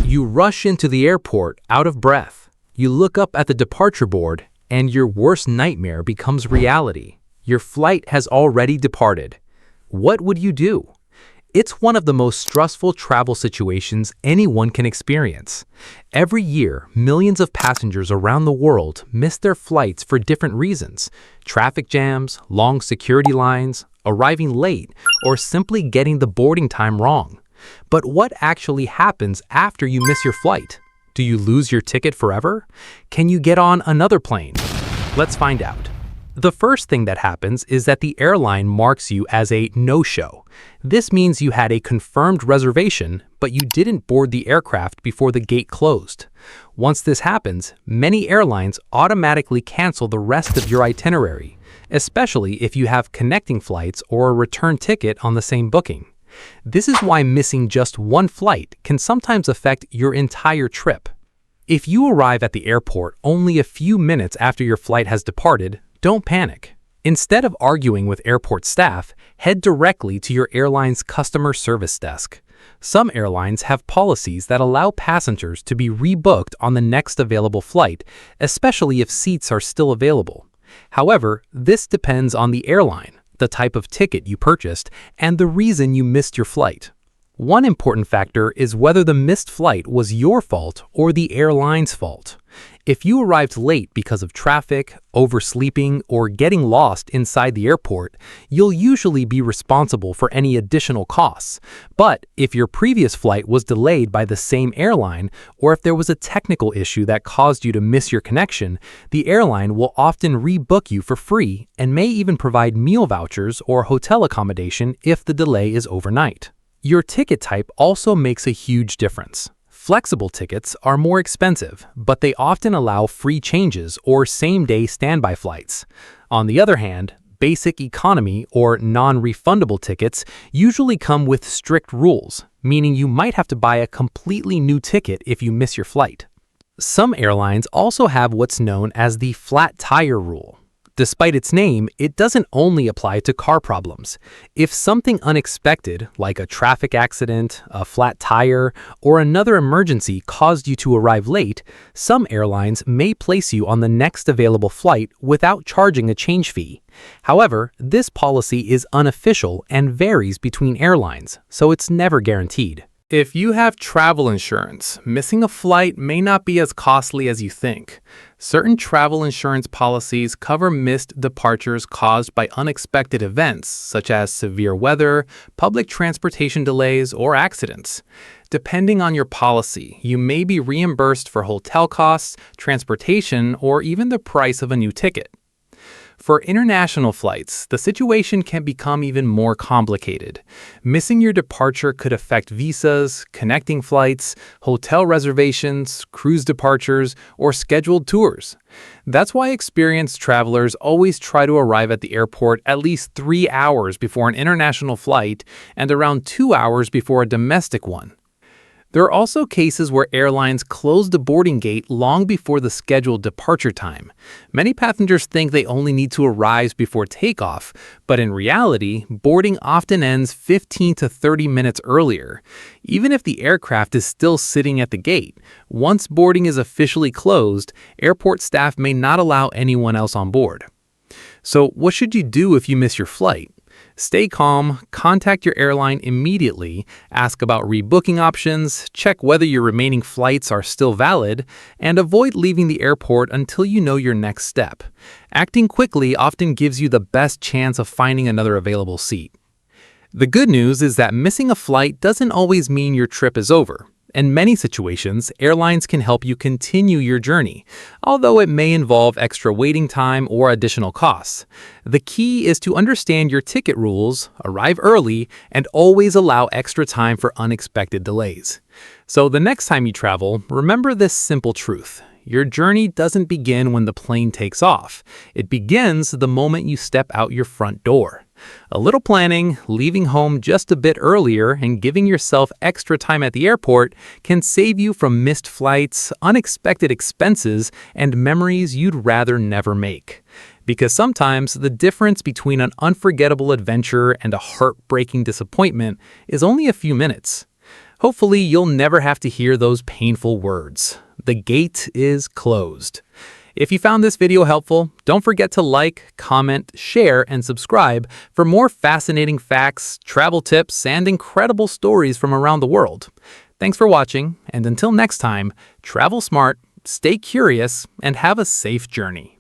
You rush into the airport out of breath. You look up at the departure board, and your worst nightmare becomes reality. Your flight has already departed. What would you do? It's one of the most stressful travel situations anyone can experience. Every year, millions of passengers around the world miss their flights for different reasons: traffic jams, long security lines, arriving late, or simply getting the boarding time wrong. But what actually happens after you miss your flight? Do you lose your ticket forever? Can you get on another plane? Let's find out. The first thing that happens is that the airline marks you as a no-show. This means you had a confirmed reservation, but you didn't board the aircraft before the gate closed. Once this happens, many airlines automatically cancel the rest of your itinerary, especially if you have connecting flights or a return ticket on the same booking. This is why missing just one flight can sometimes affect your entire trip. If you arrive at the airport only a few minutes after your flight has departed, don't panic. Instead of arguing with airport staff, head directly to your airline's customer service desk. Some airlines have policies that allow passengers to be rebooked on the next available flight, especially if seats are still available. However, this depends on the airline, the type of ticket you purchased, and the reason you missed your flight. One important factor is whether the missed flight was your fault or the airline's fault. If you arrived late because of traffic, oversleeping, or getting lost inside the airport, you'll usually be responsible for any additional costs. But if your previous flight was delayed by the same airline, or if there was a technical issue that caused you to miss your connection, the airline will often rebook you for free and may even provide meal vouchers or hotel accommodation if the delay is overnight. Your ticket type also makes a huge difference. Flexible tickets are more expensive, but they often allow free changes or same-day standby flights. On the other hand, basic economy or non-refundable tickets usually come with strict rules, meaning you might have to buy a completely new ticket if you miss your flight. Some airlines also have what's known as the flat tire rule. Despite its name, it doesn't only apply to car problems. If something unexpected, like a traffic accident, a flat tire, or another emergency caused you to arrive late, some airlines may place you on the next available flight without charging a change fee. However, this policy is unofficial and varies between airlines, so it's never guaranteed. If you have travel insurance, missing a flight may not be as costly as you think. Certain travel insurance policies cover missed departures caused by unexpected events, such as severe weather, public transportation delays, or accidents. Depending on your policy, you may be reimbursed for hotel costs, transportation, or even the price of a new ticket. For international flights, the situation can become even more complicated. Missing your departure could affect visas, connecting flights, hotel reservations, cruise departures, or scheduled tours. That's why experienced travelers always try to arrive at the airport at least 3 hours before an international flight and around 2 hours before a domestic one. There are also cases where airlines close the boarding gate long before the scheduled departure time. Many passengers think they only need to arrive before takeoff, but in reality, boarding often ends 15 to 30 minutes earlier. Even if the aircraft is still sitting at the gate, once boarding is officially closed, airport staff may not allow anyone else on board. So, what should you do if you miss your flight? Stay calm, contact your airline immediately, ask about rebooking options, check whether your remaining flights are still valid, and avoid leaving the airport until you know your next step. Acting quickly often gives you the best chance of finding another available seat. The good news is that missing a flight doesn't always mean your trip is over. In many situations, airlines can help you continue your journey, although it may involve extra waiting time or additional costs. The key is to understand your ticket rules, arrive early, and always allow extra time for unexpected delays. So the next time you travel, remember this simple truth. Your journey doesn't begin when the plane takes off. It begins the moment you step out your front door. A little planning, leaving home just a bit earlier, and giving yourself extra time at the airport can save you from missed flights, unexpected expenses, and memories you'd rather never make. Because sometimes the difference between an unforgettable adventure and a heartbreaking disappointment is only a few minutes. Hopefully, you'll never have to hear those painful words. The gate is closed. If you found this video helpful, don't forget to like, comment, share, and subscribe for more fascinating facts, travel tips, and incredible stories from around the world. Thanks for watching, and until next time, travel smart, stay curious, and have a safe journey.